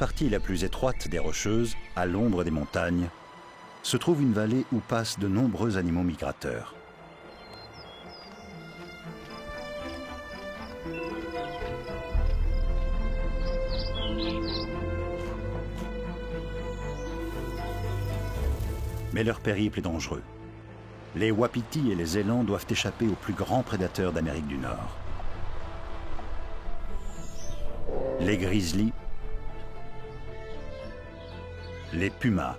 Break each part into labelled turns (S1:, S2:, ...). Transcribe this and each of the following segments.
S1: partie la plus étroite des Rocheuses, à l'ombre des montagnes, se trouve une vallée où passent de nombreux animaux migrateurs. Mais leur périple est dangereux. Les wapitis et les élans doivent échapper aux plus grands prédateurs d'Amérique du Nord. Les grizzlies, les pumas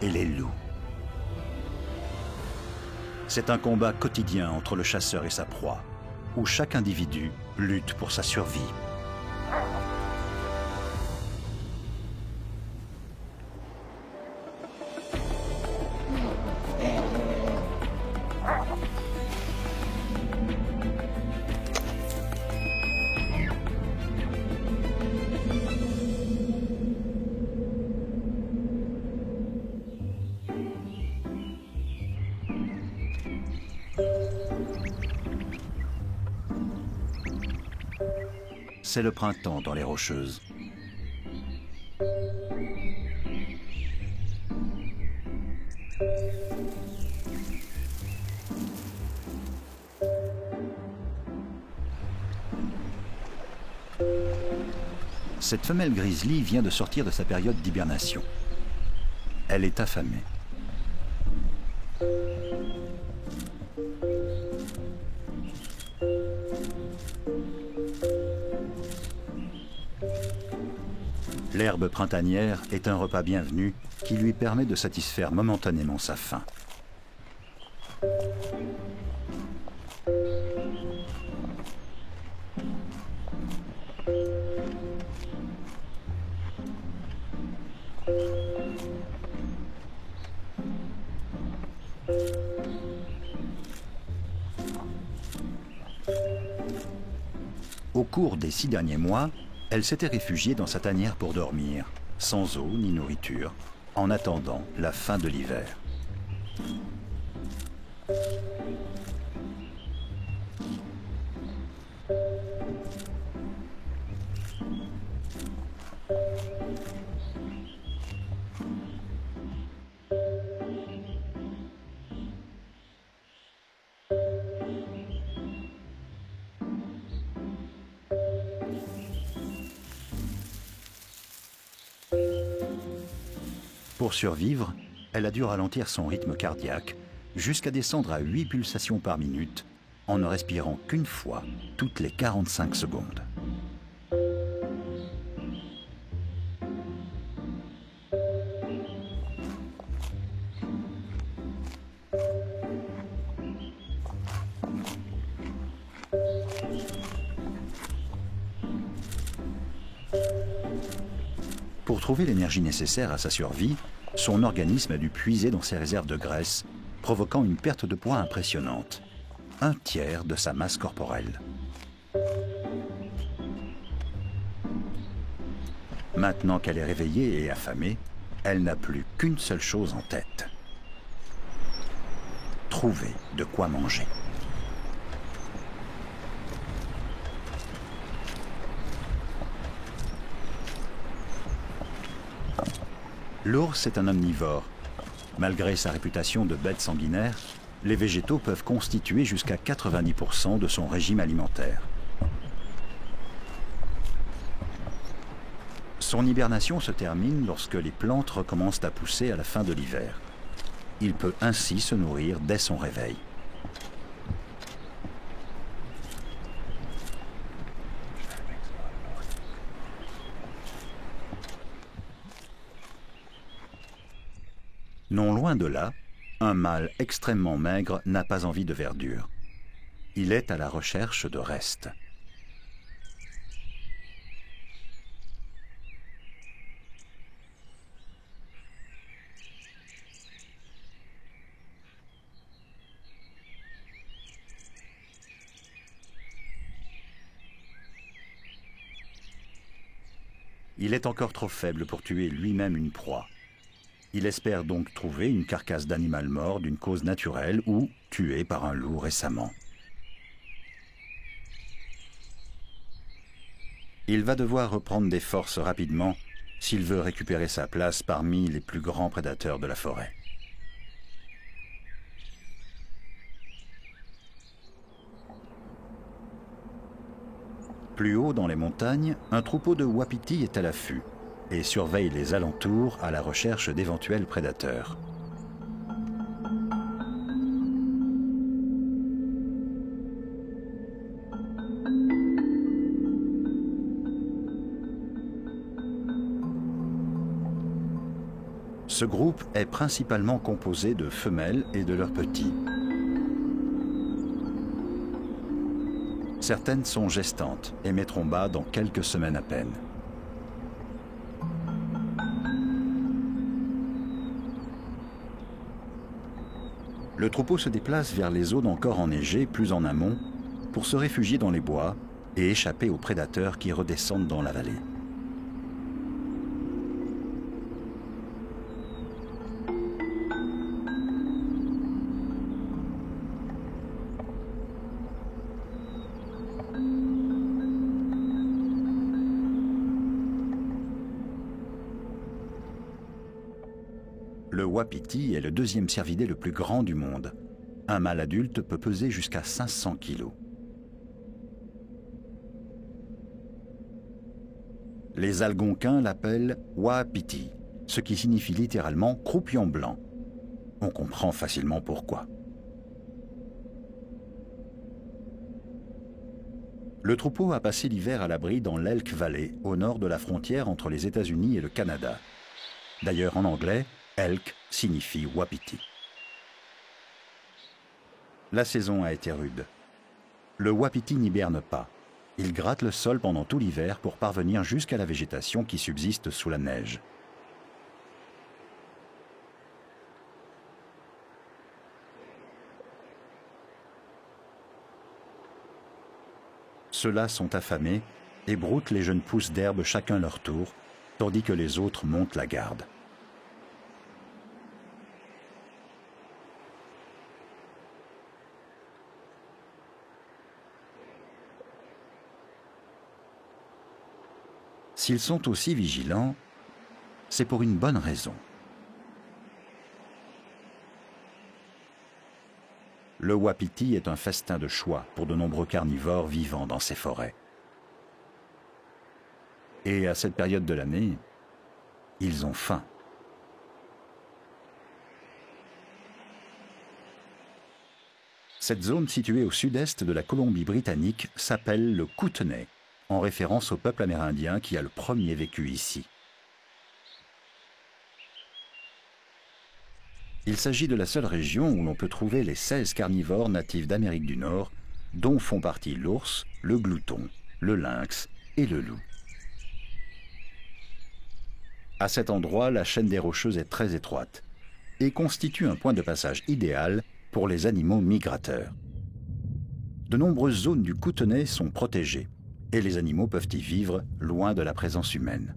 S1: et les loups. C'est un combat quotidien entre le chasseur et sa proie, où chaque individu lutte pour sa survie. C'est le printemps dans les Rocheuses. Cette femelle grizzly vient de sortir de sa période d'hibernation. Elle est affamée. L'herbe printanière est un repas bienvenu qui lui permet de satisfaire momentanément sa faim. Au cours des 6 derniers mois, elle s'était réfugiée dans sa tanière pour dormir, sans eau ni nourriture, en attendant la fin de l'hiver. Pour survivre, elle a dû ralentir son rythme cardiaque jusqu'à descendre à 8 pulsations par minute en ne respirant qu'une fois toutes les 45 secondes. Pour trouver l'énergie nécessaire à sa survie, son organisme a dû puiser dans ses réserves de graisse, provoquant une perte de poids impressionnante, 1/3 de sa masse corporelle. Maintenant qu'elle est réveillée et affamée, elle n'a plus qu'une seule chose en tête: trouver de quoi manger. L'ours est un omnivore. Malgré sa réputation de bête sanguinaire, les végétaux peuvent constituer jusqu'à 90% de son régime alimentaire. Son hibernation se termine lorsque les plantes recommencent à pousser à la fin de l'hiver. Il peut ainsi se nourrir dès son réveil. Non loin de là, un mâle extrêmement maigre n'a pas envie de verdure. Il est à la recherche de restes. Il est encore trop faible pour tuer lui-même une proie. Il espère donc trouver une carcasse d'animal mort d'une cause naturelle ou tué par un loup récemment. Il va devoir reprendre des forces rapidement s'il veut récupérer sa place parmi les plus grands prédateurs de la forêt. Plus haut dans les montagnes, un troupeau de wapitis est à l'affût et surveille les alentours à la recherche d'éventuels prédateurs. Ce groupe est principalement composé de femelles et de leurs petits. Certaines sont gestantes et mettront bas dans quelques semaines à peine. Le troupeau se déplace vers les zones encore enneigées, plus en amont, pour se réfugier dans les bois et échapper aux prédateurs qui redescendent dans la vallée. Le wapiti est le deuxième cervidé le plus grand du monde. Un mâle adulte peut peser jusqu'à 500 kg. Les Algonquins l'appellent wapiti, ce qui signifie littéralement croupion blanc. On comprend facilement pourquoi. Le troupeau a passé l'hiver à l'abri dans l'Elk Valley, au nord de la frontière entre les États-Unis et le Canada. D'ailleurs, en anglais, elk signifie wapiti. La saison a été rude. Le wapiti n'hiberne pas. Il gratte le sol pendant tout l'hiver pour parvenir jusqu'à la végétation qui subsiste sous la neige. Ceux-là sont affamés et broutent les jeunes pousses d'herbe chacun leur tour, tandis que les autres montent la garde. S'ils sont aussi vigilants, c'est pour une bonne raison. Le wapiti est un festin de choix pour de nombreux carnivores vivant dans ces forêts. Et à cette période de l'année, ils ont faim. Cette zone située au sud-est de la Colombie-Britannique s'appelle le Kootenay, en référence au peuple amérindien qui a le premier vécu ici. Il s'agit de la seule région où l'on peut trouver les 16 carnivores natifs d'Amérique du Nord, dont font partie l'ours, le glouton, le lynx et le loup. À cet endroit, la chaîne des Rocheuses est très étroite et constitue un point de passage idéal pour les animaux migrateurs. De nombreuses zones du Kootenay sont protégées et les animaux peuvent y vivre loin de la présence humaine.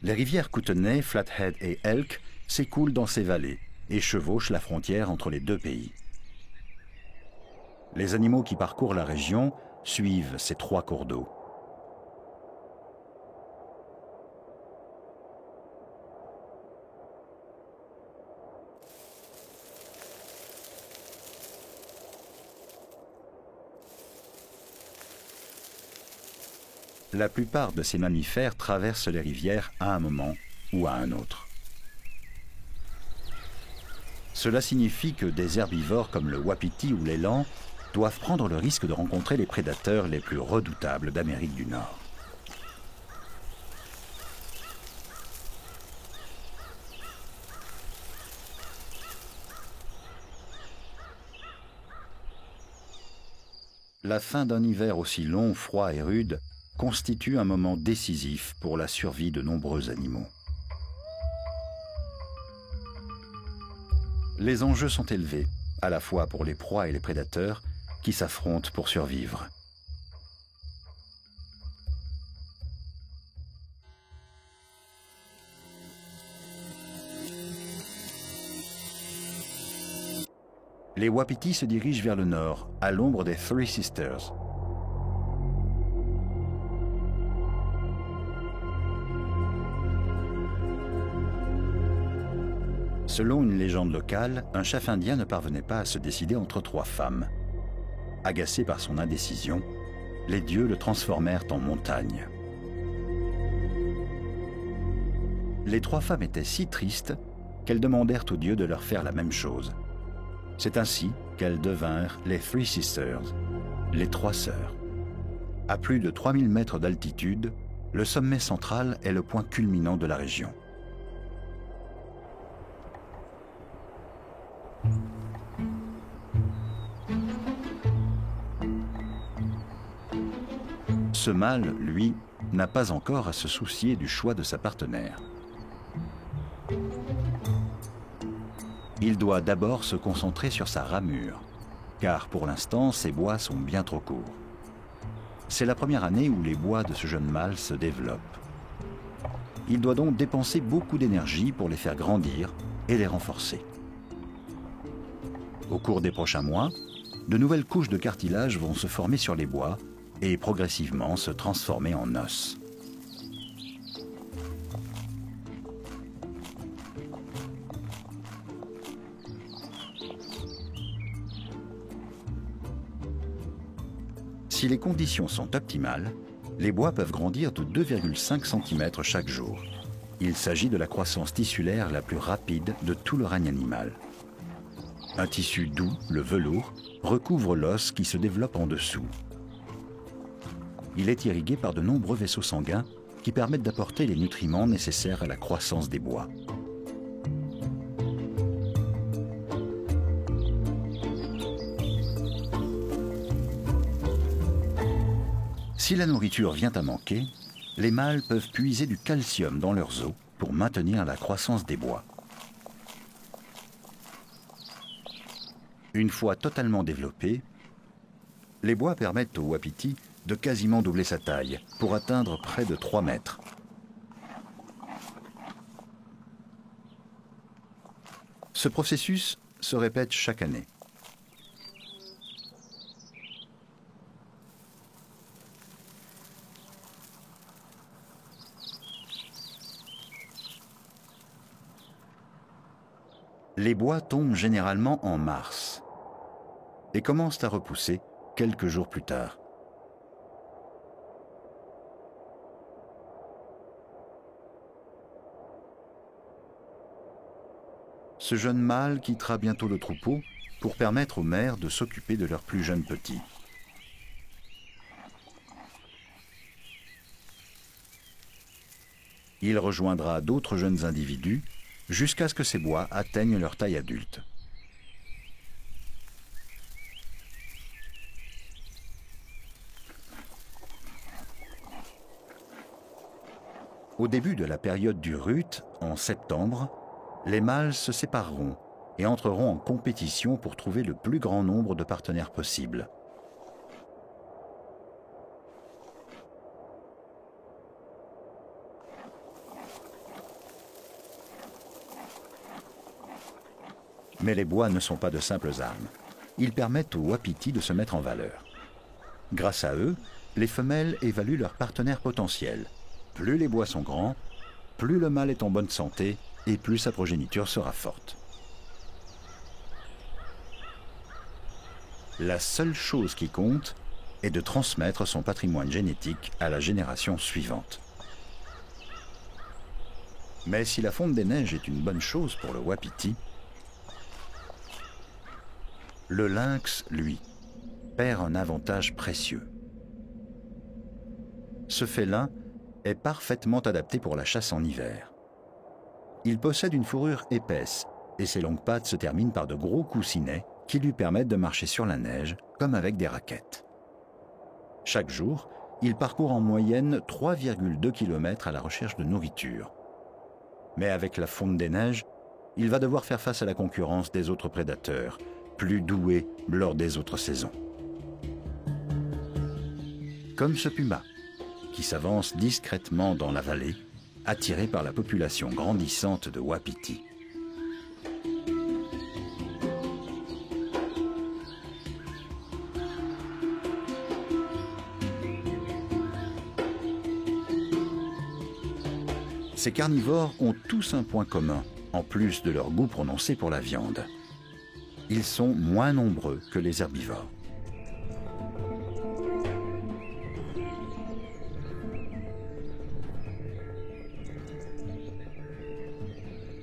S1: Les rivières Kootenay, Flathead et Elk s'écoulent dans ces vallées et chevauchent la frontière entre les deux pays. Les animaux qui parcourent la région suivent ces trois cours d'eau. La plupart de ces mammifères traversent les rivières à un moment ou à un autre. Cela signifie que des herbivores comme le wapiti ou l'élan doivent prendre le risque de rencontrer les prédateurs les plus redoutables d'Amérique du Nord. La fin d'un hiver aussi long, froid et rude constitue un moment décisif pour la survie de nombreux animaux. Les enjeux sont élevés, à la fois pour les proies et les prédateurs, qui s'affrontent pour survivre. Les wapitis se dirigent vers le nord, à l'ombre des Three Sisters. Selon une légende locale, un chef indien ne parvenait pas à se décider entre 3 femmes. Agacé par son indécision, les dieux le transformèrent en montagne. Les 3 femmes étaient si tristes qu'elles demandèrent aux dieux de leur faire la même chose. C'est ainsi qu'elles devinrent les Three Sisters, les 3 sœurs. À plus de 3000 mètres d'altitude, le sommet central est le point culminant de la région. Ce mâle, lui, n'a pas encore à se soucier du choix de sa partenaire. Il doit d'abord se concentrer sur sa ramure, car pour l'instant, ses bois sont bien trop courts. C'est la première année où les bois de ce jeune mâle se développent. Il doit donc dépenser beaucoup d'énergie pour les faire grandir et les renforcer. Au cours des prochains mois, de nouvelles couches de cartilage vont se former sur les bois et progressivement se transformer en os. Si les conditions sont optimales, les bois peuvent grandir de 2,5 cm chaque jour. Il s'agit de la croissance tissulaire la plus rapide de tout le règne animal. Un tissu doux, le velours, recouvre l'os qui se développe en dessous. Il est irrigué par de nombreux vaisseaux sanguins qui permettent d'apporter les nutriments nécessaires à la croissance des bois. Si la nourriture vient à manquer, les mâles peuvent puiser du calcium dans leurs os pour maintenir la croissance des bois. Une fois totalement développés, les bois permettent au wapiti de quasiment doubler sa taille pour atteindre près de 3 mètres. Ce processus se répète chaque année. Les bois tombent généralement en mars et commencent à repousser quelques jours plus tard. Ce jeune mâle quittera bientôt le troupeau pour permettre aux mères de s'occuper de leurs plus jeunes petits. Il rejoindra d'autres jeunes individus jusqu'à ce que ces bois atteignent leur taille adulte. Au début de la période du rut, en septembre, les mâles se sépareront et entreront en compétition pour trouver le plus grand nombre de partenaires possible. Mais les bois ne sont pas de simples armes. Ils permettent aux wapitis de se mettre en valeur. Grâce à eux, les femelles évaluent leurs partenaires potentiels. Plus les bois sont grands, plus le mâle est en bonne santé et plus sa progéniture sera forte. La seule chose qui compte est de transmettre son patrimoine génétique à la génération suivante. Mais si la fonte des neiges est une bonne chose pour le wapiti, le lynx, lui, perd un avantage précieux. Ce félin est parfaitement adapté pour la chasse en hiver. Il possède une fourrure épaisse et ses longues pattes se terminent par de gros coussinets qui lui permettent de marcher sur la neige comme avec des raquettes. Chaque jour, il parcourt en moyenne 3,2 km à la recherche de nourriture. Mais avec la fonte des neiges, il va devoir faire face à la concurrence des autres prédateurs, plus doués lors des autres saisons. Comme ce puma, qui s'avance discrètement dans la vallée, attiré par la population grandissante de wapitis. Ces carnivores ont tous un point commun, en plus de leur goût prononcé pour la viande. Ils sont moins nombreux que les herbivores.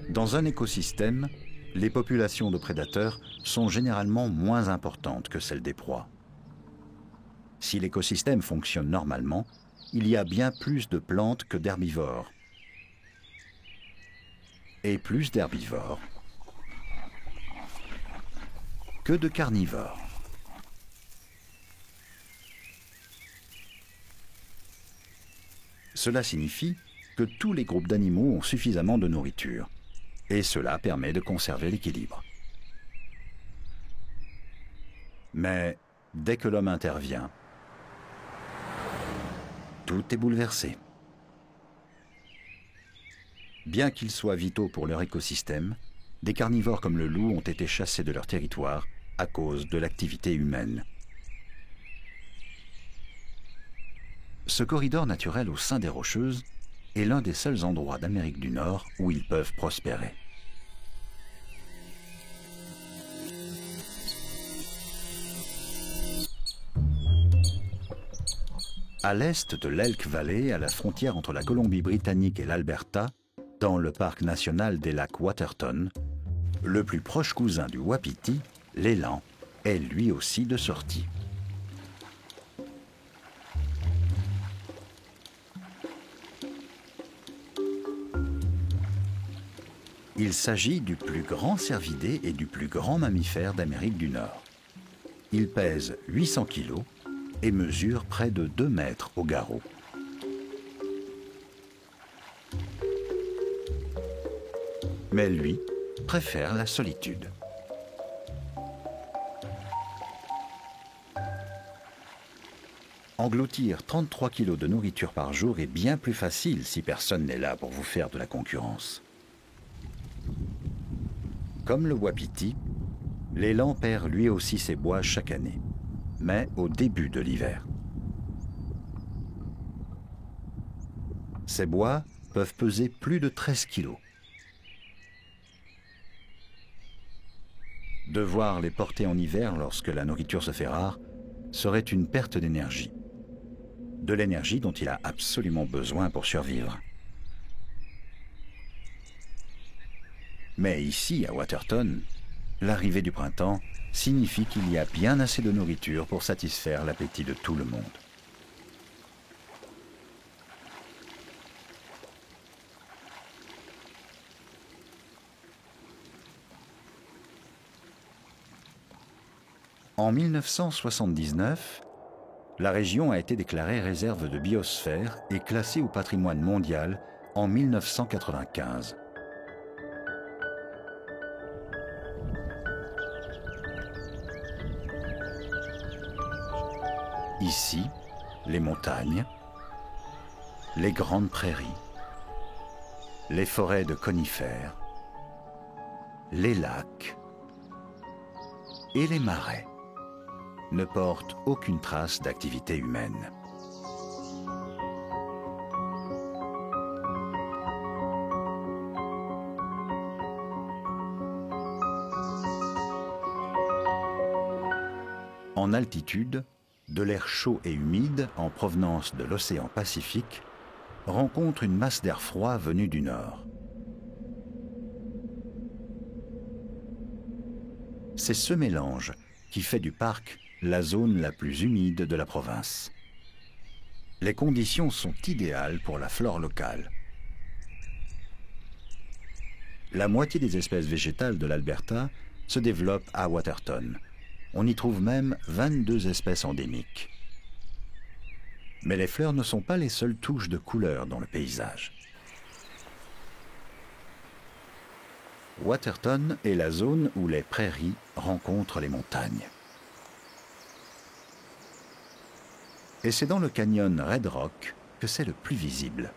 S1: Dans un écosystème, les populations de prédateurs sont généralement moins importantes que celles des proies. Si l'écosystème fonctionne normalement, il y a bien plus de plantes que d'herbivores. Et plus d'herbivores que de carnivores. Cela signifie que tous les groupes d'animaux ont suffisamment de nourriture. Et cela permet de conserver l'équilibre. Mais dès que l'homme intervient, tout est bouleversé. Bien qu'ils soient vitaux pour leur écosystème, des carnivores comme le loup ont été chassés de leur territoire à cause de l'activité humaine. Ce corridor naturel au sein des Rocheuses est l'un des seuls endroits d'Amérique du Nord où ils peuvent prospérer. À l'est de l'Elk Valley, à la frontière entre la Colombie-Britannique et l'Alberta, dans le parc national des lacs Waterton, le plus proche cousin du wapiti, l'élan, est lui aussi de sortie. Il s'agit du plus grand cervidé et du plus grand mammifère d'Amérique du Nord. Il pèse 800 kg et mesure près de 2 mètres au garrot. Mais lui préfère la solitude. Engloutir 33 kg de nourriture par jour est bien plus facile si personne n'est là pour vous faire de la concurrence. Comme le wapiti, l'élan perd lui aussi ses bois chaque année, mais au début de l'hiver. Ces bois peuvent peser plus de 13 kilos. Devoir les porter en hiver lorsque la nourriture se fait rare serait une perte d'énergie. De l'énergie dont il a absolument besoin pour survivre. Mais ici, à Waterton, l'arrivée du printemps signifie qu'il y a bien assez de nourriture pour satisfaire l'appétit de tout le monde. En 1979, la région a été déclarée réserve de biosphère et classée au patrimoine mondial en 1995. Ici, les montagnes, les grandes prairies, les forêts de conifères, les lacs et les marais ne portent aucune trace d'activité humaine. En altitude, de l'air chaud et humide en provenance de l'océan Pacifique rencontre une masse d'air froid venue du nord. C'est ce mélange qui fait du parc la zone la plus humide de la province. Les conditions sont idéales pour la flore locale. La moitié des espèces végétales de l'Alberta se développent à Waterton. On y trouve même 22 espèces endémiques. Mais les fleurs ne sont pas les seules touches de couleur dans le paysage. Waterton est la zone où les prairies rencontrent les montagnes. Et c'est dans le canyon Red Rock que c'est le plus visible.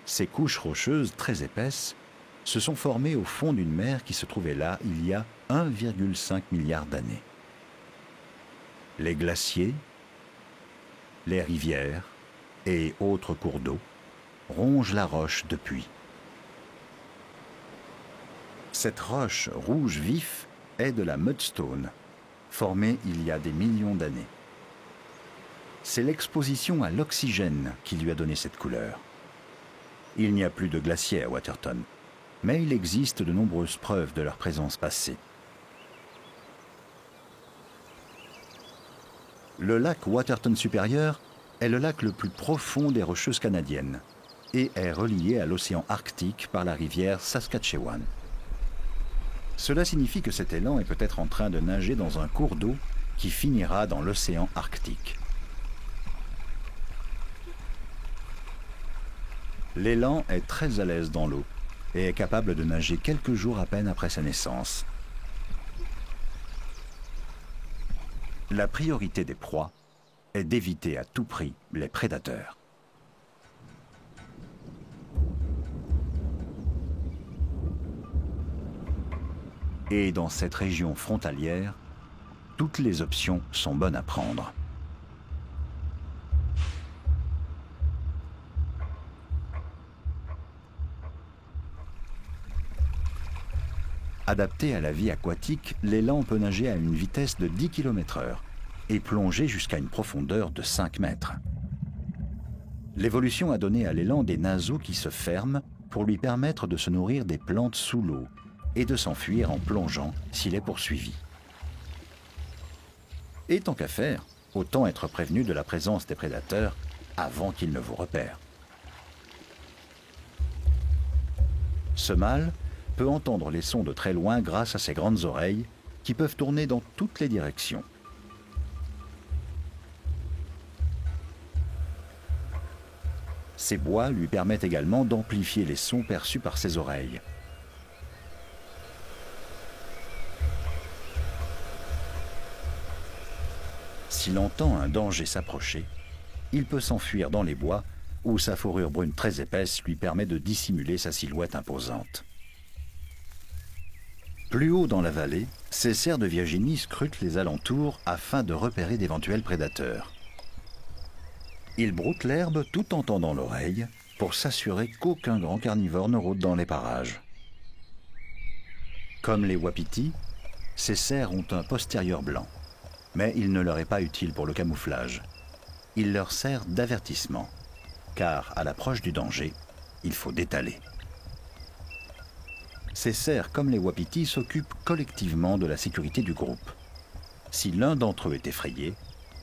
S1: Ces couches rocheuses très épaisses se sont formées au fond d'une mer qui se trouvait là il y a 1,5 milliard d'années. Les glaciers, les rivières et autres cours d'eau ronge la roche depuis. Cette roche rouge vif est de la mudstone, formée il y a des millions d'années. C'est l'exposition à l'oxygène qui lui a donné cette couleur. Il n'y a plus de glaciers à Waterton, mais il existe de nombreuses preuves de leur présence passée. Le lac Waterton supérieur est le lac le plus profond des Rocheuses canadiennes et est relié à l'océan Arctique par la rivière Saskatchewan. Cela signifie que cet élan est peut-être en train de nager dans un cours d'eau qui finira dans l'océan Arctique. L'élan est très à l'aise dans l'eau et est capable de nager quelques jours à peine après sa naissance. La priorité des proies est d'éviter à tout prix les prédateurs. Et dans cette région frontalière, toutes les options sont bonnes à prendre. Adapté à la vie aquatique, l'élan peut nager à une vitesse de 10 km/h et plonger jusqu'à une profondeur de 5 mètres. L'évolution a donné à l'élan des naseaux qui se ferment pour lui permettre de se nourrir des plantes sous l'eau et de s'enfuir en plongeant s'il est poursuivi. Et tant qu'à faire, autant être prévenu de la présence des prédateurs avant qu'ils ne vous repèrent. Ce mâle peut entendre les sons de très loin grâce à ses grandes oreilles qui peuvent tourner dans toutes les directions. Ces bois lui permettent également d'amplifier les sons perçus par ses oreilles. S'il entend un danger s'approcher, il peut s'enfuir dans les bois où sa fourrure brune très épaisse lui permet de dissimuler sa silhouette imposante. Plus haut dans la vallée, ces cerfs de Virginie scrutent les alentours afin de repérer d'éventuels prédateurs. Ils broutent l'herbe tout en tendant l'oreille pour s'assurer qu'aucun grand carnivore ne rôde dans les parages. Comme les wapitis, ces cerfs ont un postérieur blanc, mais il ne leur est pas utile pour le camouflage. Il leur sert d'avertissement, car à l'approche du danger, il faut détaler. Ces cerfs, comme les wapitis, s'occupent collectivement de la sécurité du groupe. Si l'un d'entre eux est effrayé,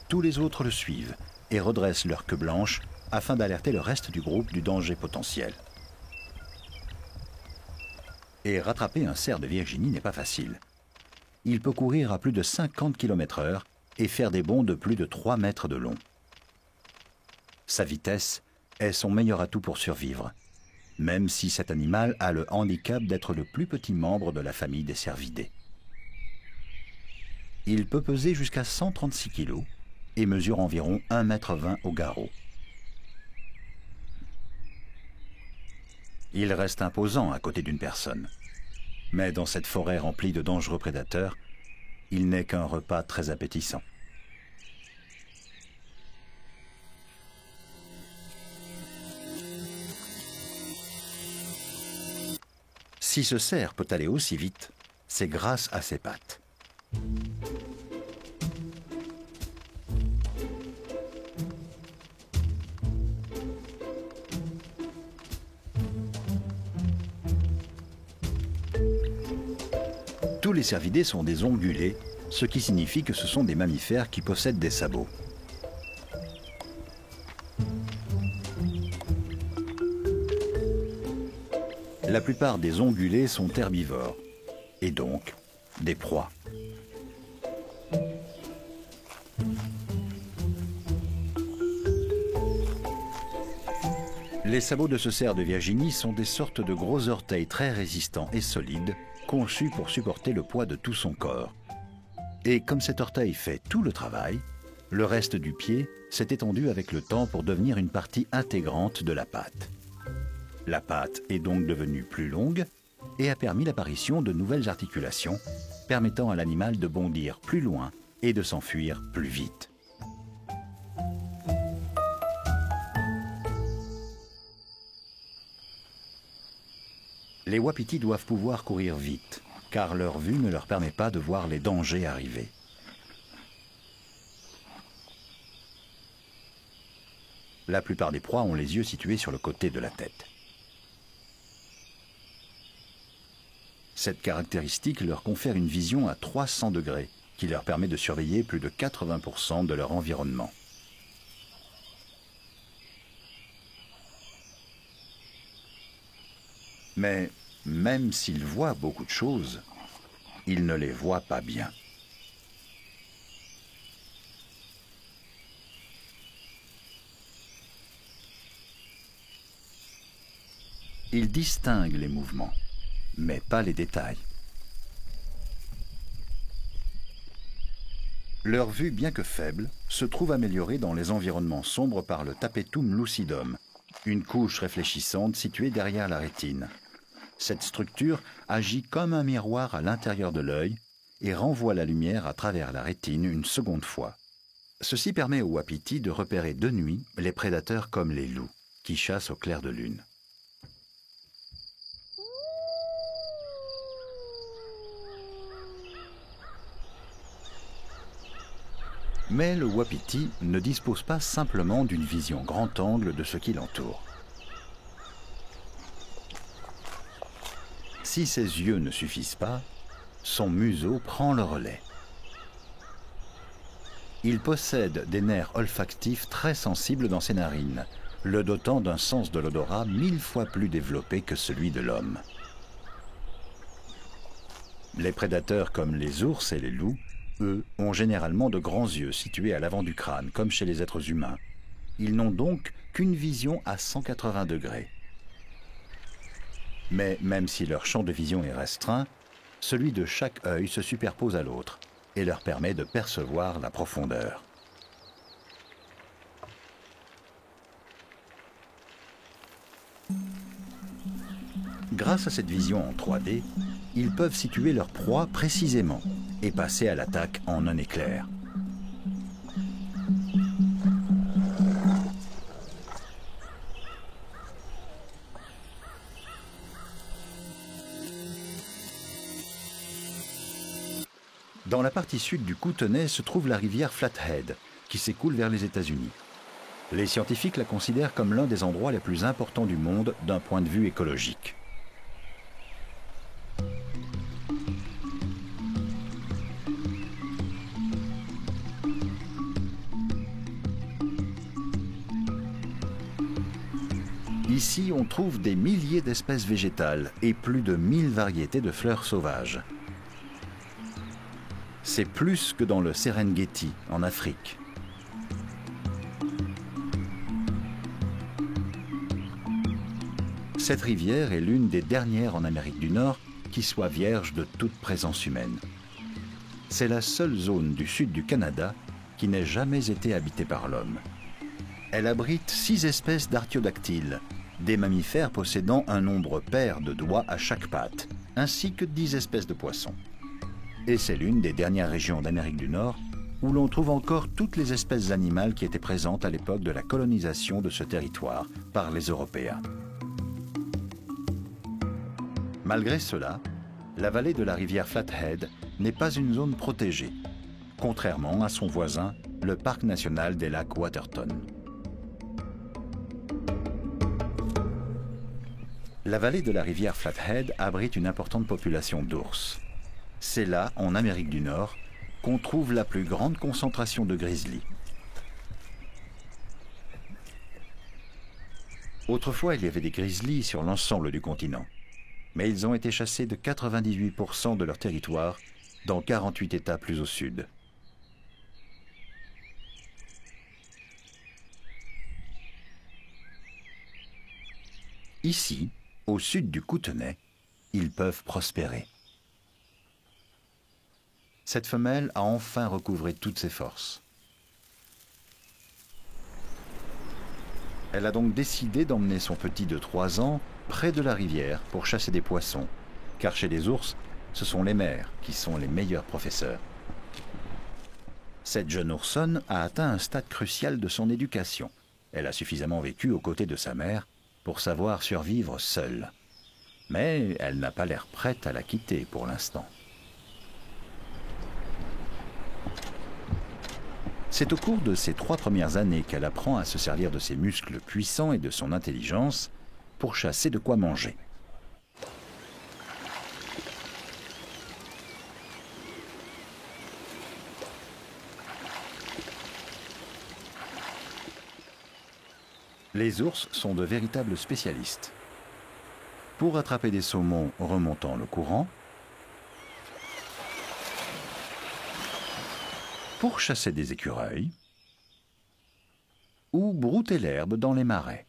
S1: tous les autres le suivent et redressent leur queue blanche afin d'alerter le reste du groupe du danger potentiel. Et rattraper un cerf de Virginie n'est pas facile. Il peut courir à plus de 50 km/h et faire des bonds de plus de 3 mètres de long. Sa vitesse est son meilleur atout pour survivre, même si cet animal a le handicap d'être le plus petit membre de la famille des cervidés. Il peut peser jusqu'à 136 kg et mesure environ 1,20 m au garrot. Il reste imposant à côté d'une personne. Mais dans cette forêt remplie de dangereux prédateurs, il n'est qu'un repas très appétissant. Si ce cerf peut aller aussi vite, c'est grâce à ses pattes. Tous les cervidés sont des ongulés, ce qui signifie que ce sont des mammifères qui possèdent des sabots. La plupart des ongulés sont herbivores, et donc des proies. Les sabots de ce cerf de Virginie sont des sortes de gros orteils très résistants et solides, conçus pour supporter le poids de tout son corps. Et comme cet orteil fait tout le travail, le reste du pied s'est étendu avec le temps pour devenir une partie intégrante de la patte. La patte est donc devenue plus longue et a permis l'apparition de nouvelles articulations, permettant à l'animal de bondir plus loin et de s'enfuir plus vite. Les wapitis doivent pouvoir courir vite, car leur vue ne leur permet pas de voir les dangers arriver. La plupart des proies ont les yeux situés sur le côté de la tête. Cette caractéristique leur confère une vision à 300 degrés, qui leur permet de surveiller plus de 80% de leur environnement. Mais même s'ils voient beaucoup de choses, ils ne les voient pas bien. Ils distinguent les mouvements, mais pas les détails. Leur vue, bien que faible, se trouve améliorée dans les environnements sombres par le tapetum lucidum, une couche réfléchissante située derrière la rétine. Cette structure agit comme un miroir à l'intérieur de l'œil et renvoie la lumière à travers la rétine une seconde fois. Ceci permet aux wapitis de repérer de nuit les prédateurs comme les loups, qui chassent au clair de lune. Mais le wapiti ne dispose pas simplement d'une vision grand angle de ce qui l'entoure. Si ses yeux ne suffisent pas, son museau prend le relais. Il possède des nerfs olfactifs très sensibles dans ses narines, le dotant d'un sens de l'odorat 1000 fois plus développé que celui de l'homme. Les prédateurs comme les ours et les loups, eux, ont généralement de grands yeux situés à l'avant du crâne, comme chez les êtres humains. Ils n'ont donc qu'une vision à 180 degrés. Mais même si leur champ de vision est restreint, celui de chaque œil se superpose à l'autre et leur permet de percevoir la profondeur. Grâce à cette vision en 3D, ils peuvent situer leur proie précisément et passer à l'attaque en un éclair. Dans la partie sud du Kootenay se trouve la rivière Flathead, qui s'écoule vers les États-Unis. Les scientifiques la considèrent comme l'un des endroits les plus importants du monde d'un point de vue écologique. Ici, on trouve des milliers d'espèces végétales et plus de 1000 variétés de fleurs sauvages. C'est plus que dans le Serengeti, en Afrique. Cette rivière est l'une des dernières en Amérique du Nord qui soit vierge de toute présence humaine. C'est la seule zone du sud du Canada qui n'ait jamais été habitée par l'homme. Elle abrite 6 espèces d'artiodactyles, des mammifères possédant un nombre pair de doigts à chaque patte, ainsi que 10 espèces de poissons. Et c'est l'une des dernières régions d'Amérique du Nord où l'on trouve encore toutes les espèces animales qui étaient présentes à l'époque de la colonisation de ce territoire par les Européens. Malgré cela, la vallée de la rivière Flathead n'est pas une zone protégée, contrairement à son voisin, le parc national des lacs Waterton. La vallée de la rivière Flathead abrite une importante population d'ours. C'est là, en Amérique du Nord, qu'on trouve la plus grande concentration de grizzlies. Autrefois, il y avait des grizzlies sur l'ensemble du continent, mais ils ont été chassés de 98% de leur territoire dans 48 États plus au sud. Ici, au sud du Kootenay, ils peuvent prospérer. Cette femelle a enfin recouvré toutes ses forces. Elle a donc décidé d'emmener son petit de 3 ans près de la rivière pour chasser des poissons, car chez les ours, ce sont les mères qui sont les meilleurs professeurs. Cette jeune oursonne a atteint un stade crucial de son éducation. Elle a suffisamment vécu aux côtés de sa mère pour savoir survivre seule. Mais elle n'a pas l'air prête à la quitter pour l'instant. C'est au cours de ces 3 premières années qu'elle apprend à se servir de ses muscles puissants et de son intelligence pour chasser de quoi manger. Les ours sont de véritables spécialistes. Pour attraper des saumons remontant le courant, pour chasser des écureuils ou brouter l'herbe dans les marais.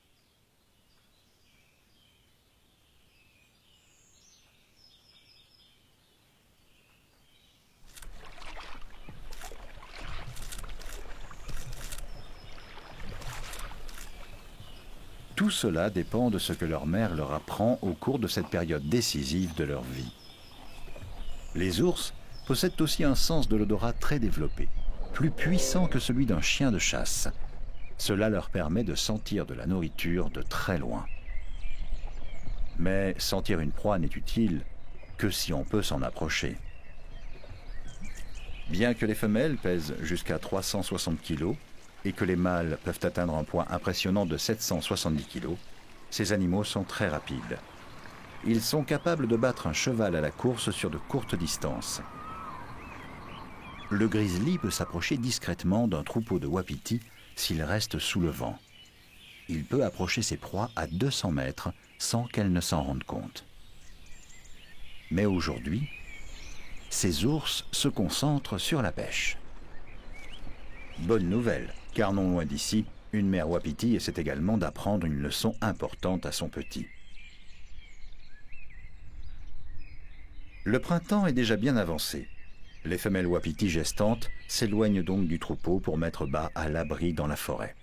S1: Tout cela dépend de ce que leur mère leur apprend au cours de cette période décisive de leur vie. Les ours possèdent aussi un sens de l'odorat très développé, plus puissant que celui d'un chien de chasse. Cela leur permet de sentir de la nourriture de très loin. Mais sentir une proie n'est utile que si on peut s'en approcher. Bien que les femelles pèsent jusqu'à 360 kg, et que les mâles peuvent atteindre un poids impressionnant de 770 kg, ces animaux sont très rapides. Ils sont capables de battre un cheval à la course sur de courtes distances. Le grizzly peut s'approcher discrètement d'un troupeau de wapitis s'il reste sous le vent. Il peut approcher ses proies à 200 mètres sans qu'elles ne s'en rendent compte. Mais aujourd'hui, ces ours se concentrent sur la pêche. Bonne nouvelle, car non loin d'ici, une mère wapiti essaie également d'apprendre une leçon importante à son petit. Le printemps est déjà bien avancé. Les femelles wapitis gestantes s'éloignent donc du troupeau pour mettre bas à l'abri dans la forêt.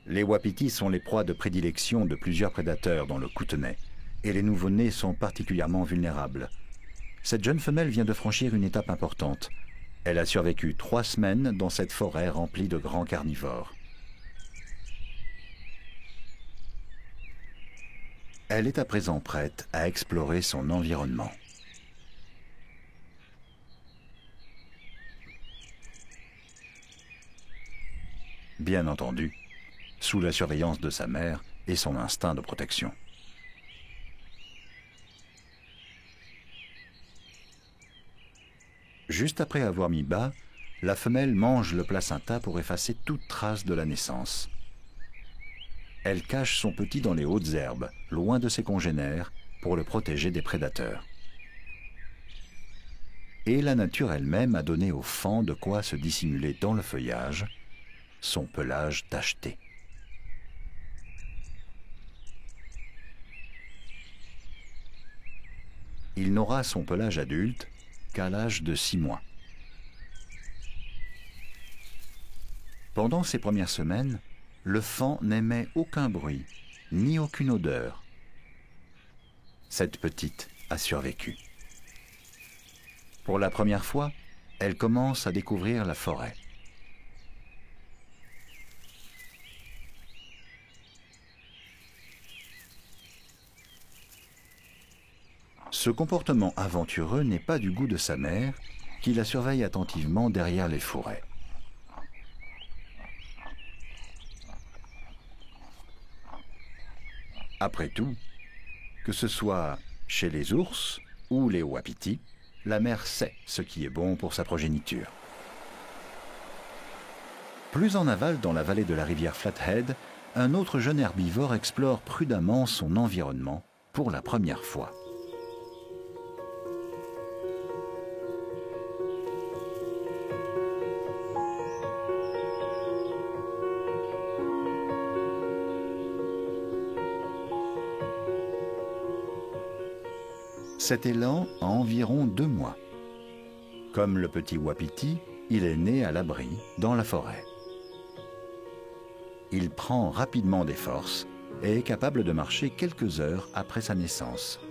S1: Les wapitis sont les proies de prédilection de plusieurs prédateurs dans le Kootenay, et les nouveau-nés sont particulièrement vulnérables. Cette jeune femelle vient de franchir une étape importante. Elle a survécu 3 semaines dans cette forêt remplie de grands carnivores. Elle est à présent prête à explorer son environnement. Bien entendu, sous la surveillance de sa mère et son instinct de protection. Juste après avoir mis bas, la femelle mange le placenta pour effacer toute trace de la naissance. Elle cache son petit dans les hautes herbes, loin de ses congénères, pour le protéger des prédateurs. Et la nature elle-même a donné au faon de quoi se dissimuler dans le feuillage, son pelage tacheté. Il n'aura son pelage adulte qu'à l'âge de 6 mois. Pendant ces premières semaines, le faon n'émet aucun bruit, ni aucune odeur. Cette petite a survécu. Pour la première fois, elle commence à découvrir la forêt. Ce comportement aventureux n'est pas du goût de sa mère, qui la surveille attentivement derrière les fourrés. Après tout, que ce soit chez les ours ou les wapitis, la mère sait ce qui est bon pour sa progéniture. Plus en aval, dans la vallée de la rivière Flathead, un autre jeune herbivore explore prudemment son environnement pour la première fois. Cet élan a environ 2 mois. Comme le petit wapiti, il est né à l'abri, dans la forêt. Il prend rapidement des forces et est capable de marcher quelques heures après sa naissance.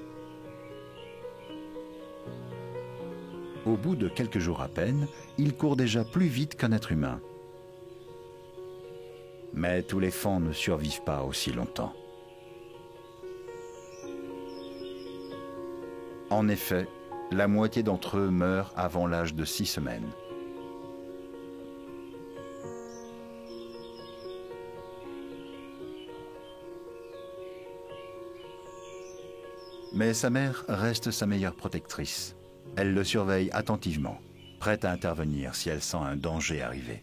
S1: Au bout de quelques jours à peine, il court déjà plus vite qu'un être humain. Mais tous les faons ne survivent pas aussi longtemps. En effet, la moitié d'entre eux meurent avant l'âge de 6 semaines. Mais sa mère reste sa meilleure protectrice. Elle le surveille attentivement, prête à intervenir si elle sent un danger arriver.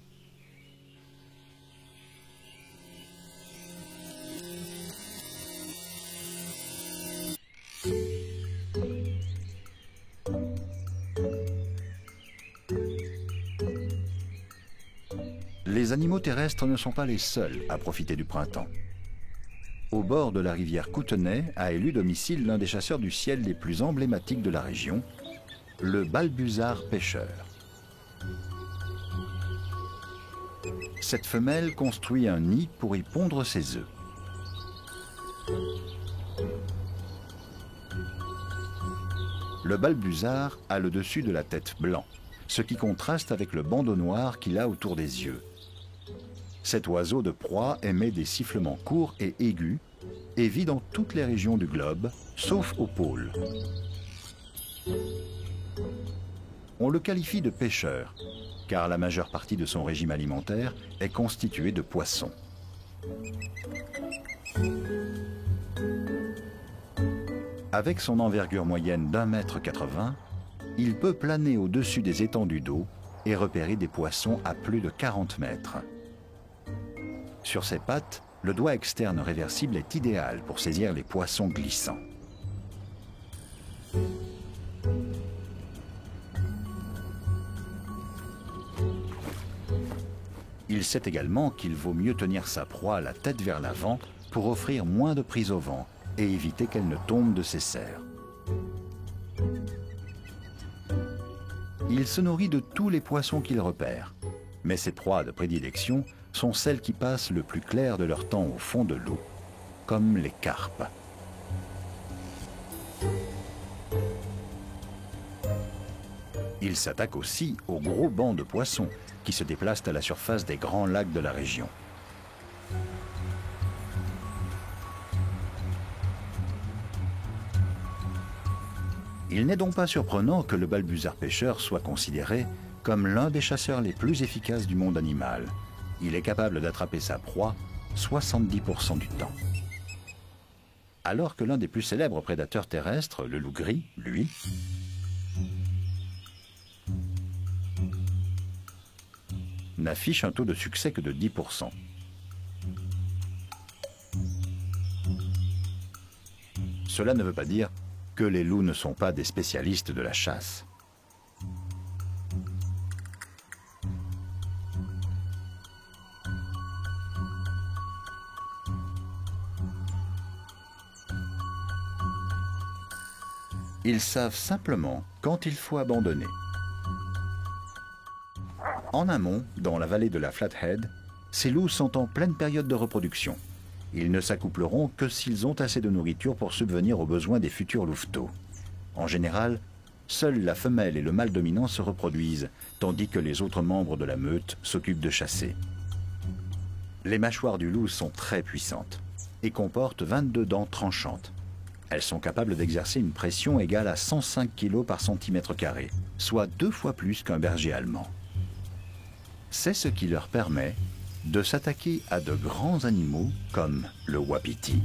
S1: Les animaux terrestres ne sont pas les seuls à profiter du printemps. Au bord de la rivière Kootenay a élu domicile l'un des chasseurs du ciel les plus emblématiques de la région, le balbuzard pêcheur. Cette femelle construit un nid pour y pondre ses œufs. Le balbuzard a le dessus de la tête blanc, ce qui contraste avec le bandeau noir qu'il a autour des yeux. Cet oiseau de proie émet des sifflements courts et aigus et vit dans toutes les régions du globe, sauf au pôle. On le qualifie de pêcheur, car la majeure partie de son régime alimentaire est constituée de poissons. Avec son envergure moyenne d'1,80 m, il peut planer au-dessus des étendues d'eau et repérer des poissons à plus de 40 mètres. Sur ses pattes, le doigt externe réversible est idéal pour saisir les poissons glissants. Il sait également qu'il vaut mieux tenir sa proie la tête vers l'avant pour offrir moins de prise au vent et éviter qu'elle ne tombe de ses serres. Il se nourrit de tous les poissons qu'il repère, mais ses proies de prédilection sont celles qui passent le plus clair de leur temps au fond de l'eau, comme les carpes. Il s'attaque aussi aux gros bancs de poissons qui se déplacent à la surface des grands lacs de la région. Il n'est donc pas surprenant que le balbuzard pêcheur soit considéré comme l'un des chasseurs les plus efficaces du monde animal. Il est capable d'attraper sa proie 70% du temps. Alors que l'un des plus célèbres prédateurs terrestres, le loup gris, lui, n'affiche un taux de succès que de 10%. Cela ne veut pas dire que les loups ne sont pas des spécialistes de la chasse. Ils savent simplement quand il faut abandonner. En amont, dans la vallée de la Flathead, ces loups sont en pleine période de reproduction. Ils ne s'accoupleront que s'ils ont assez de nourriture pour subvenir aux besoins des futurs louveteaux. En général, seuls la femelle et le mâle dominant se reproduisent, tandis que les autres membres de la meute s'occupent de chasser. Les mâchoires du loup sont très puissantes et comportent 22 dents tranchantes. Elles sont capables d'exercer une pression égale à 105 kg par centimètre carré, soit 2 fois plus qu'un berger allemand. C'est ce qui leur permet de s'attaquer à de grands animaux comme le wapiti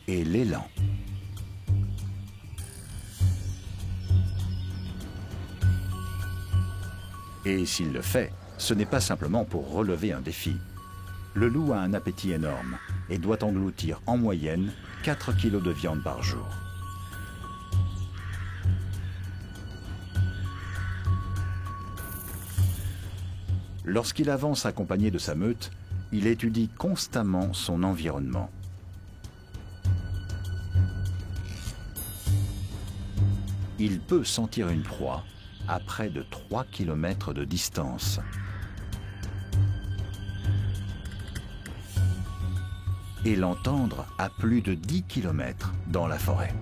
S1: et l'élan. Et s'il le fait, ce n'est pas simplement pour relever un défi. Le loup a un appétit énorme et doit engloutir en moyenne 4 kg de viande par jour. Lorsqu'il avance accompagné de sa meute, il étudie constamment son environnement. Il peut sentir une proie à près de 3 km de distance. Et l'entendre à plus de 10 km dans la forêt.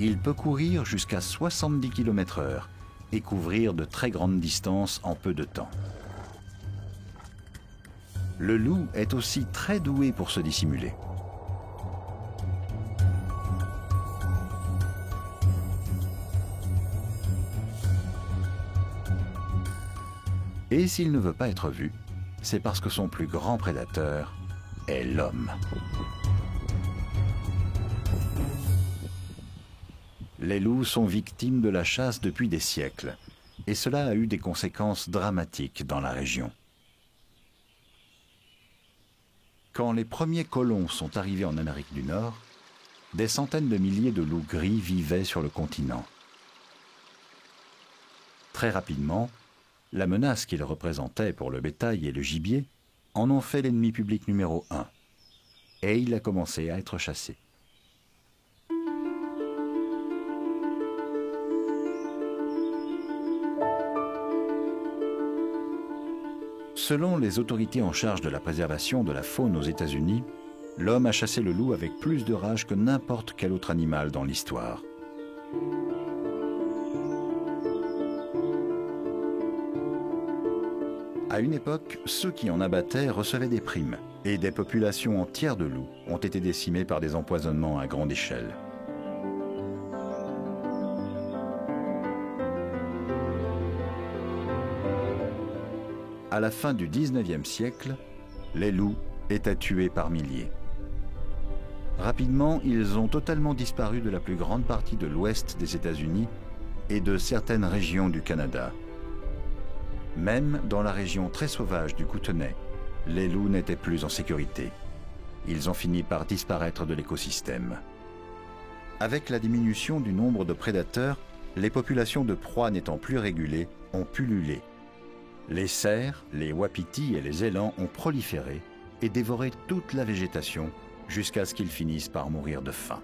S1: Il peut courir jusqu'à 70 km/h et couvrir de très grandes distances en peu de temps. Le loup est aussi très doué pour se dissimuler. Et s'il ne veut pas être vu, c'est parce que son plus grand prédateur est l'homme. Les loups sont victimes de la chasse depuis des siècles, et cela a eu des conséquences dramatiques dans la région. Quand les premiers colons sont arrivés en Amérique du Nord, des centaines de milliers de loups gris vivaient sur le continent. Très rapidement, la menace qu'ils représentaient pour le bétail et le gibier en ont fait l'ennemi public numéro 1, et il a commencé à être chassé. Selon les autorités en charge de la préservation de la faune aux États-Unis, l'homme a chassé le loup avec plus de rage que n'importe quel autre animal dans l'histoire. À une époque, ceux qui en abattaient recevaient des primes, et des populations entières de loups ont été décimées par des empoisonnements à grande échelle. À la fin du XIXe siècle, les loups étaient tués par milliers. Rapidement, ils ont totalement disparu de la plus grande partie de l'ouest des États-Unis et de certaines régions du Canada. Même dans la région très sauvage du Kootenay, les loups n'étaient plus en sécurité. Ils ont fini par disparaître de l'écosystème. Avec la diminution du nombre de prédateurs, les populations de proies n'étant plus régulées ont pullulé. Les cerfs, les wapitis et les élans ont proliféré et dévoré toute la végétation jusqu'à ce qu'ils finissent par mourir de faim.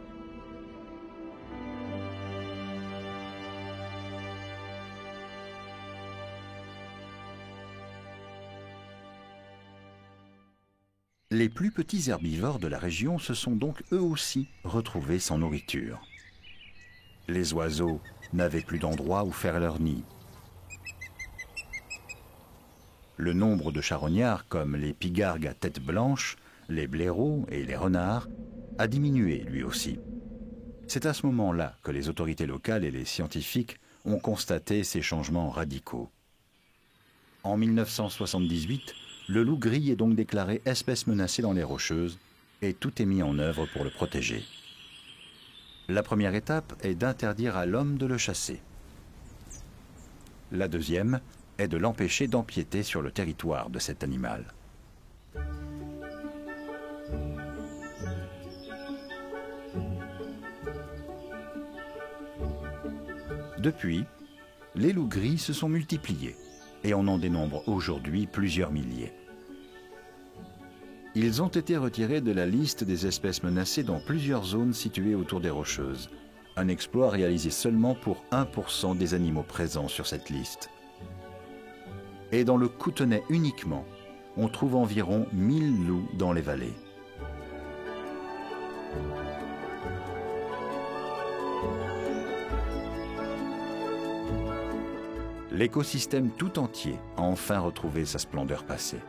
S1: Les plus petits herbivores de la région se sont donc eux aussi retrouvés sans nourriture. Les oiseaux n'avaient plus d'endroit où faire leur nid. Le nombre de charognards comme les pigargues à tête blanche, les blaireaux et les renards a diminué lui aussi. C'est à ce moment-là que les autorités locales et les scientifiques ont constaté ces changements radicaux. En 1978, le loup gris est donc déclaré espèce menacée dans les Rocheuses et tout est mis en œuvre pour le protéger. La première étape est d'interdire à l'homme de le chasser. La deuxième est de l'empêcher d'empiéter sur le territoire de cet animal. Depuis, les loups gris se sont multipliés et on en dénombre aujourd'hui plusieurs milliers. Ils ont été retirés de la liste des espèces menacées dans plusieurs zones situées autour des Rocheuses, un exploit réalisé seulement pour 1% des animaux présents sur cette liste. Et dans le Kootenay uniquement, on trouve environ 1000 loups dans les vallées. L'écosystème tout entier a enfin retrouvé sa splendeur passée.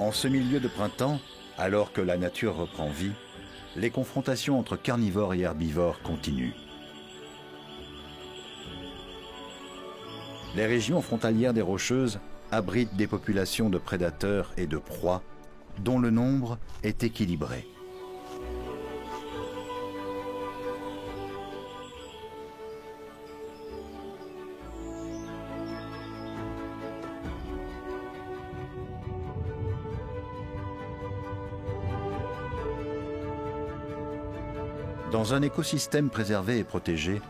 S1: En ce milieu de printemps, alors que la nature reprend vie, les confrontations entre carnivores et herbivores continuent. Les régions frontalières des Rocheuses abritent des populations de prédateurs et de proies dont le nombre est équilibré. Dans un écosystème préservé et protégé,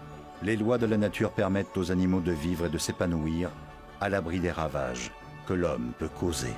S1: les lois de la nature permettent aux animaux de vivre et de s'épanouir à l'abri des ravages que l'homme peut causer.